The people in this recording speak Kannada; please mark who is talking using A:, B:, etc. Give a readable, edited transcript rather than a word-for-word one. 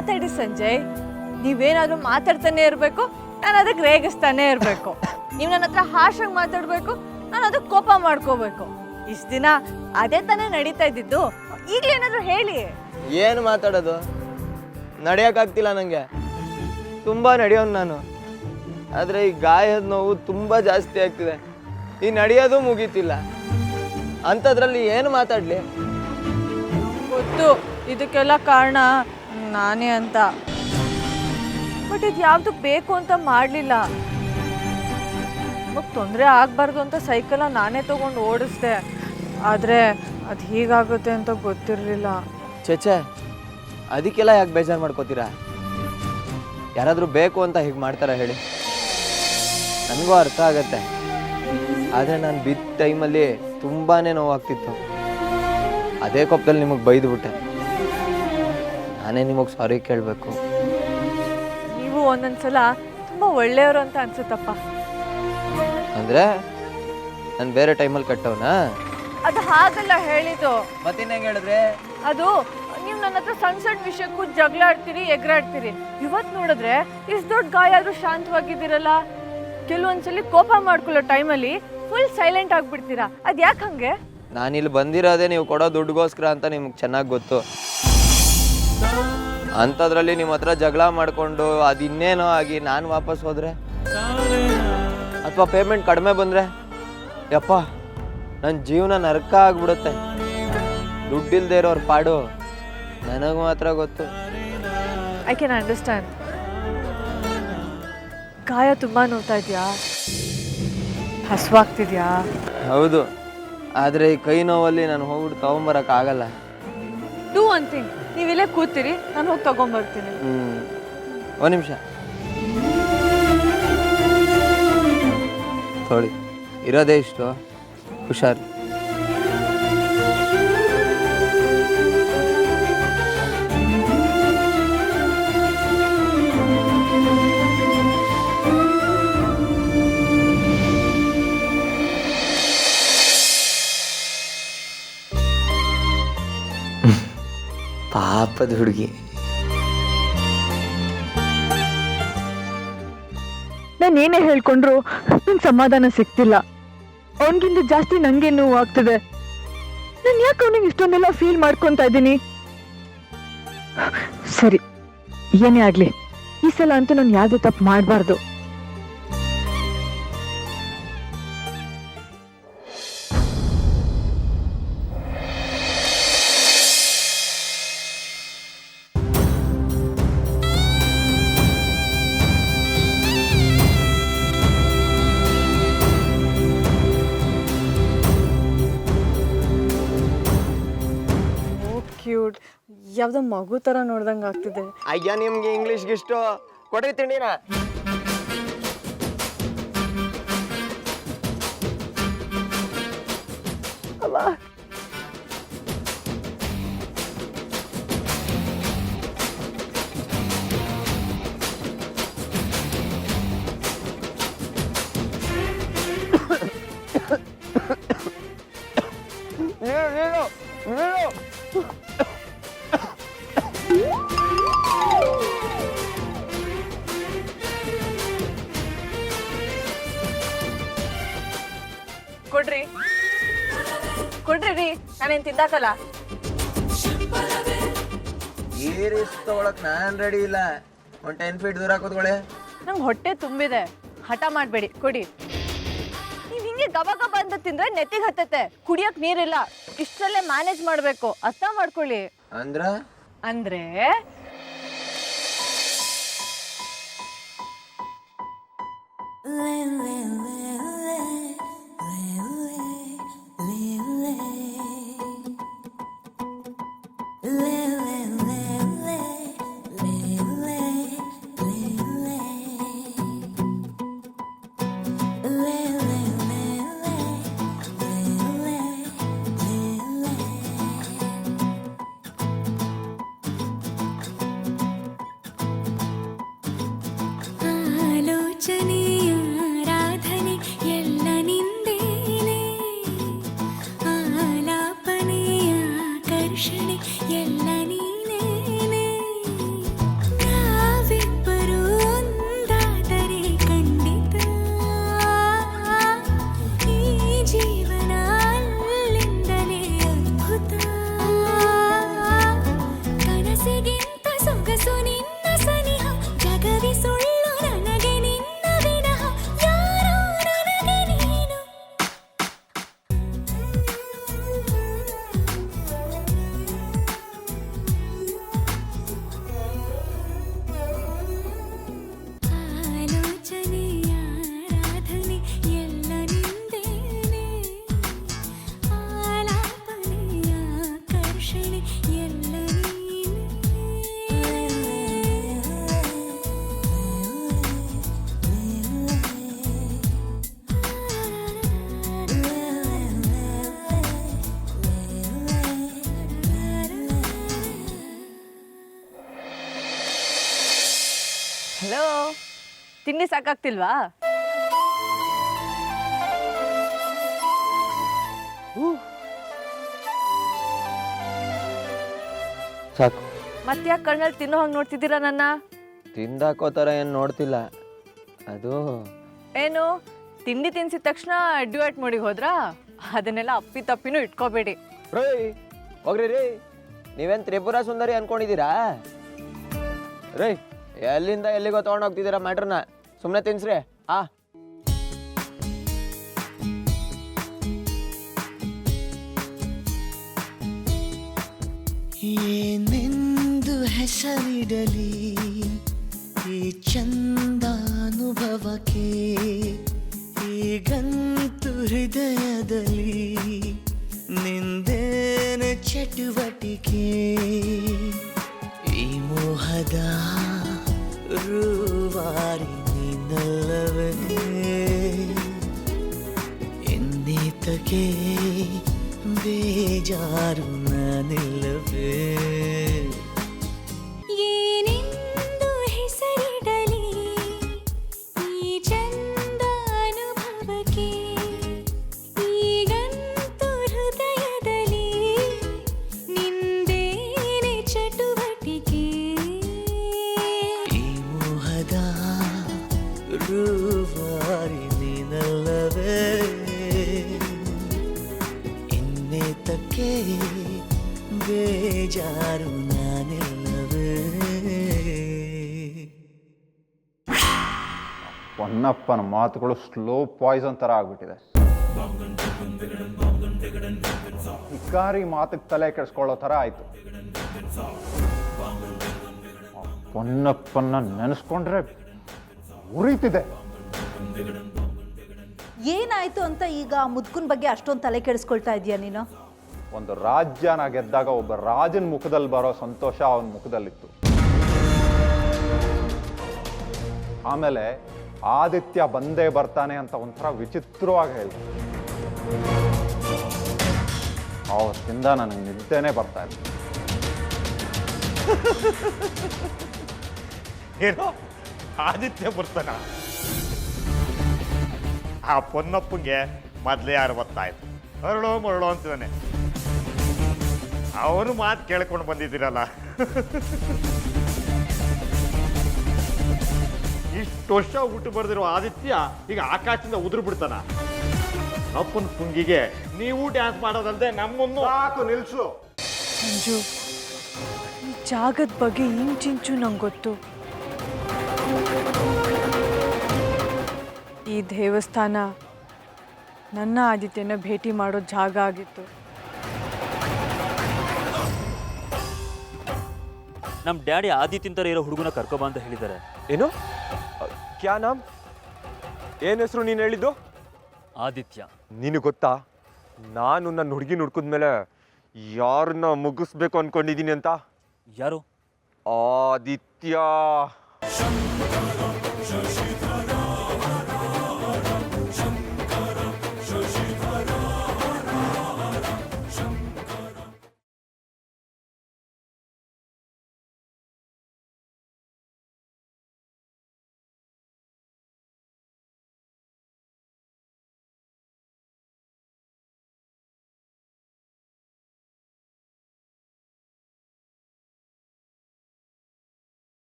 A: ಮಾತಾಡಿ ಸಂಜಯ್. ನೀವೇನಾದ್ರೂ ಮಾತಾಡ್ತಾನೆ ಇರಬೇಕು, ನಾನು ಅದಕ್ಕೆ ರೇಗಿಸ್ತಾನೆ ಇರಬೇಕು. ನೀವು ನನ್ನ ಹತ್ರ ಹಾಶಾಗಿ ಮಾತಾಡಬೇಕು, ನಾನು ಅದಕ್ಕೆ ಕೋಪ ಮಾಡ್ಕೋಬೇಕು. ಇಷ್ಟು ದಿನ ಅದೇ ತಾನೇ ನಡೀತಾ ಇದ್ದಿದ್ದು. ಈಗಲೇನಾದ್ರೂ ಹೇಳಿ.
B: ಏನು ಮಾತಾಡೋದು? ನಡೆಯೋಕ್ಕಾಗ್ತಿಲ್ಲ ನನಗೆ. ತುಂಬ ನಡೆಯೋನು ನಾನು. ಆದರೆ ಈ ಗಾಯದ ನೋವು ತುಂಬ ಜಾಸ್ತಿ ಆಗ್ತಿದೆ. ಈ ನಡೆಯೋದು ಮುಗೀತಿಲ್ಲ. ಅಂಥದ್ರಲ್ಲಿ ಏನು ಮಾತಾಡಲಿ?
A: ಗೊತ್ತು ಇದಕ್ಕೆಲ್ಲ ಕಾರಣ ನಾನೇ ಅಂತ. ಬಟ್ ಇದು ಯಾವುದು ಬೇಕು ಅಂತ ಮಾಡಲಿಲ್ಲ. ಇವಾಗ ತೊಂದರೆ ಆಗಬಾರ್ದು ಅಂತ ಸೈಕಲ ನಾನೇ ತೊಗೊಂಡು ಓಡಿಸ್ದೆ. ಆದರೆ ಅದು ಹೀಗಾಗುತ್ತೆ ಅಂತ ಗೊತ್ತಿರಲಿಲ್ಲ.
B: ಚೇಚೆ, ಅದಕ್ಕೆಲ್ಲ ಯಾಕೆ ಬೇಜಾರು ಮಾಡ್ಕೋತೀರಾ? ಯಾರಾದರೂ ಬೇಕು ಅಂತ ಹೀಗೆ ಮಾಡ್ತಾರ ಹೇಳಿ? ನನಗೂ ಅರ್ಥ ಆಗತ್ತೆ. ಆದರೆ ನಾನು ಬಿದ್ದ ಟೈಮಲ್ಲಿ ತುಂಬಾ ನೋವಾಗ್ತಿತ್ತು. ಅದೇ ಕೋಪದಲ್ಲಿ ನಿಮಗೆ ಬೈದುಬಿಟ್ಟೆ. ನಾನೇ ನಿಮಗೆ ಸಾರಿ ಕೇಳಬೇಕು.
A: ನೀವು ಒಂದೊಂದ್ಸಲ ತುಂಬ ಒಳ್ಳೆಯವರು ಅಂತ ಅನ್ಸುತ್ತಪ್ಪ.
B: ಅಂದರೆ ನಾನು ಬೇರೆ ಟೈಮಲ್ಲಿ ಕಟ್ಟವನಾ?
A: ಅದು ಹಾಗಲ್ಲ ಹೇಳಿದ್ದು.
B: ಮತ್ತಿನ್ನ ಹೆಂಗೆ ಹೇಳಿದ್ರೆ?
A: ಅದು ನೀವು ನನ್ನ ಹತ್ರ ಸಣ್ಣ ಸಣ್ಣ ವಿಷಯಕ್ಕೂ ಜಗಳ ಆಡ್ತೀರಿ, ಎಗರಾಡ್ತೀರಿ. ಇವತ್ತು ನೋಡಿದ್ರೆ ಇಷ್ಟು ದೊಡ್ಡ ಗಾಯ ಆದರೂ ಶಾಂತವಾಗಿದ್ದೀರಲ್ಲ. ಕೆಲವೊಂದ್ಸಲಿ ಕೋಪ ಮಾಡ್ಕೊಳ್ಳೋ ಟೈಮಲ್ಲಿ ಫುಲ್ ಸೈಲೆಂಟ್ ಆಗಿಬಿಡ್ತೀರಾ. ಅದು ಯಾಕೆ ಹಂಗೆ?
B: ನಾನಿಲ್ಲಿ ಬಂದಿರೋದೇ ನೀವು ಕೊಡೋ ದುಡ್ಡುಗೋಸ್ಕರ ಅಂತ ನಿಮ್ಗೆ ಚೆನ್ನಾಗಿ ಗೊತ್ತು. ಅಂಥದ್ರಲ್ಲಿ ನಿಮ್ಮ ಹತ್ರ ಜಗಳ ಮಾಡಿಕೊಂಡು ಅದು ಇನ್ನೇನೋ ಆಗಿ ನಾನು ವಾಪಸ್ ಹೋದರೆ, ಅಥವಾ ಪೇಮೆಂಟ್ ಕಡಿಮೆ ಬಂದರೆ, ಯಪ್ಪ ನನ್ನ ಜೀವನ ನರಕ ಆಗ್ಬಿಡುತ್ತೆ. ದುಡ್ಡಿಲ್ದೇ ಇರೋರು ಪಾಡು ನನಗೆ ಮಾತ್ರ ಗೊತ್ತು.
A: I can understand. ಗಾಯ ತುಂಬ ನೋವ್ತಾ ಇದೆಯಾ? ಹಸುವಾಗ್ತಿದ್ಯಾ?
B: ಹೌದು. ಆದರೆ ಈ ಕೈ ನೋವಲ್ಲಿ ನಾನು ಹೋಗ್ಬಿಟ್ಟು ತೊಗೊಂಬರೋಕ್ಕಾಗಲ್ಲ.
A: ಡೂ ಒನ್ ಥಿಂಗ್, ನೀವಿಲ್ಲೇ ಕೂತೀರಿ, ನಾನು ಹೋಗಿ ತೊಗೊಂಬರ್ತೀನಿ.
B: ಒಂದು ನಿಮಿಷ ತೊಳಿ. ಇರೋದೇ ಇಷ್ಟು, ಹುಷಾರು. ಪಾಪದ ಹುಡುಗಿ.
A: ನಾನು ಏನೇ ಹೇಳ್ಕೊಂಡ್ರು ನಂಗೆ ಸಮಾಧಾನ ಸಿಗ್ತಿಲ್ಲ. ಅವನಿಗಿಂತ ಜಾಸ್ತಿ ನಂಗೆ ನೋವು ಆಗ್ತದೆ. ನಾನು ಯಾಕೆ ಅವನಿಗೆ ಇಷ್ಟೊಂದೆಲ್ಲ ಫೀಲ್ ಮಾಡ್ಕೊತಾ ಇದ್ದೀನಿ? ಸರಿ, ಏನೇ ಆಗ್ಲಿ, ಈ ಸಲ ಅಂತೂ ನಾನು ಯಾವುದೇ ತಪ್ಪು ಮಾಡಬಾರ್ದು. ಕ್ಯೂಟ್, ಯಾವುದೋ ಮಗು ಥರ ನೋಡ್ದಂಗೆ ಆಗ್ತಿದೆ.
B: ಅಯ್ಯ, ನಿಮ್ಗೆ ಇಂಗ್ಲೀಷ್ಗೆ ಇಷ್ಟು ಕೊಡ್ರಿ ತಿಂಡಿನ.
A: ಕೊಡ್ರಿ ಕೊಡ್ರಿ ರೀ, ನಾನೇನು ತಿಂದಾಕಲ್ಲ.
B: ಈ ರಿಸ್ಕ್ ತಗೊಳಕ್ ನಾನು ರೆಡಿ ಇಲ್ಲ. ಒಂದು 10 ಫೀಟ್ ದೂರ ಕೂತ್ಕೊಳ್ಳಿ.
A: ನಂಗೆ ಹೊಟ್ಟೆ ತುಂಬಿದೆ, ಹಠ ಮಾಡಬೇಡಿ, ಕೊಡಿ. ನೀವು ಹಿಂಗೆ ಗಬ ಗಬ ಅಂತ ತಿಂದ್ರೆ ನೆತ್ತಿಗೆ ಹತ್ತತ್ತೆ. ಕುಡಿಯೋಕೆ ನೀರಿಲ್ಲ, ಇಷ್ಟರಲ್ಲೇ ಮ್ಯಾನೇಜ್ ಮಾಡಬೇಕು. ಅರ್ಥ ಮಾಡ್ಕೊಳ್ಳಿ. ಅಂದ್ರೆ ತಿಂಡಿ ಸಾಕಾಗ್ತಿಲ್ವಾ?
B: ಸಾಕು.
A: ಮತ್ತೆ ಯಾಕೆ ಕಣ್ಣಲ್ಲಿ ತಿನ್ನೋ ಹಂಗೆ ನೋಡ್ತಿದ್ದೀರಾ ನನ್ನ?
B: ತಿಂದಾಕೋ ಥರ ಏನು ನೋಡ್ತಿಲ್ಲ. ಅದು
A: ಏನು ತಿಂಡಿ ತಿನ್ಸಿದ ತಕ್ಷಣ ಡ್ಯೂಯೆಟ್ ಮೋಡಿಗೆ ಹೋದ್ರಾ? ಅದನ್ನೆಲ್ಲ ಅಪ್ಪಿ ತಪ್ಪಿನೂ ಇಟ್ಕೋಬೇಡಿ.
B: ರೇ ಹೋಗ್ರಿ ರೀ, ನೀವೇನು ತ್ರಿಪುರ ಸುಂದರಿ ಅನ್ಕೊಂಡಿದ್ದೀರಾ? ರೇ ಎಲ್ಲಿಂದ ಎಲ್ಲಿಗೋ ತೊಗೊಂಡೋಗ್ತಿದ್ದೀರಾ ಮ್ಯಾಟ್ರನ್ನ? ಸುಮ್ಮನೆ ತಿನ್ಸ್ರಿ.
C: ಏನೆಂದು ಹೆಸರಿಡಲಿ ಈ ಚಂದಾನುಭವಕ್ಕೆ, ಈಗಂತೂ ಹೃದಯದಲ್ಲಿ ನಿಂದೇನ ಚಟುವಟಿಕೆ. ಈ ಮೋಹದ ರೂವಾರಿ ನೀನಲ್ಲವೇ, ಎನ್ನೇತಕ್ಕೆ ಬೇಜಾರು ನಾನಿಲ್ಲವೇ.
D: ಏನೆಂದು ಹೆಸರಿಡಲಿ ಈ ಚಂದಾನುಭವಕ್ಕೆ, ಈಗಂತೂ ಹೃದಯದಲ್ಲಿ ನಿಂದೇನೆ ಚಟುವಟಿಕೆ.
C: ಈ ಮೋಹದ ರೂವಾರಿ ನೀನಲ್ಲವೇ, ಇನ್ನೇತಕ್ಕೆ ಬೇಜಾರು ನಾನಿಲ್ಲವೇ.
E: ಹೊನ್ನಪ್ಪನ ಮಾತುಗಳು ಸ್ಲೋ ಪಾಯ್ಸನ್ ಥರ ಆಗ್ಬಿಟ್ಟಿದೆ. ಇಕ್ಕಾರಿ ಮಾತಿಗೆ ತಲೆ ಕೆಡಿಸ್ಕೊಳ್ಳೋ ಥರ ಆಯ್ತು. ಹೊನ್ನಪ್ಪನ ನೆನೆಸ್ಕೊಂಡ್ರೆ ಉರಿತಿದೆ.
F: ಏನಾಯ್ತು ಅಂತ ಈಗ ಮುದ್ಕುನ್ ಬಗ್ಗೆ ಅಷ್ಟೊಂದು ತಲೆ ಕೆಡಿಸ್ಕೊಳ್ತಾ ಇದೀಯ ನೀನು?
E: ಒಂದು ರಾಜ್ಯನ ಗೆದ್ದಾಗ ಒಬ್ಬ ರಾಜನ ಮುಖದಲ್ಲಿ ಬರೋ ಸಂತೋಷ ಅವನ ಮುಖದಲ್ಲಿತ್ತು. ಆಮೇಲೆ ಆದಿತ್ಯ ಬಂದೇ ಬರ್ತಾನೆ ಅಂತ ಒಂಥರ ವಿಚಿತ್ರವಾಗಿ ಹೇಳಿದ. ಅವತ್ತಿಂದ ನನಗೆ ನಿದ್ದೆನೇ ಬರ್ತಾ ಇಲ್ಲ.
G: ಏನೋ ಆದಿತ್ಯ ಬರ್ತಾನ? ಆ ಪೊನ್ನಪ್ಪಂಗೆ ಮೊದಲೇ 60 ಅರಳೋ ಮರಳೋ ಅಂತಿದ್ದಾನೆ. ಅವನು ಮಾತು ಕೇಳ್ಕೊಂಡು ಬಂದಿದ್ದೀರಲ್ಲ. ಇಷ್ಟು ವರ್ಷ ಹುಟ್ಟು ಬರ್ದಿರೋ ಆದಿತ್ಯ ಈಗ ಆಕಾಶದಿಂದ ಉದುರು ಬಿಡ್ತಾನ. ಅಪ್ಪನ ಪುಂಗಿಗೆ ನೀವು ಡ್ಯಾನ್ಸ್ ಮಾಡೋದಲ್ದೆ ನಮ್ಮನ್ನು
E: ಸಾಕು ನಿಲ್ಸು.
A: ಮಂಜು, ಈ ಜಾಗದ ಬಗ್ಗೆ ಇಂಚಿಂಚು ನಂಗೆ ಗೊತ್ತು. ಈ ದೇವಸ್ಥಾನ ನನ್ನ ಆದಿತ್ಯನ ಭೇಟಿ ಮಾಡೋ ಜಾಗ ಆಗಿತ್ತು.
H: ನಮ್ಮ ಡ್ಯಾಡಿ ಆದಿತ್ಯನ ಥರ ಇರೋ ಹುಡುಗನ ಕರ್ಕೊಬ ಅಂತ ಹೇಳಿದ್ದಾರೆ.
B: ಏನು? ಕ್ಯಾ ನಾಮ್? ಏನು ಹೆಸರು ನೀನು ಹೇಳಿದ್ದು?
H: ಆದಿತ್ಯ.
B: ನೀನು ಗೊತ್ತಾ, ನಾನು ನನ್ನ ಹುಡುಗಿ ಹುಡ್ಕಿದ್ಮೇಲೆ ಯಾರನ್ನ ಮುಗಿಸ್ಬೇಕು ಅನ್ಕೊಂಡಿದ್ದೀನಿ ಅಂತ?
H: ಯಾರು?
B: ಆದಿತ್ಯ.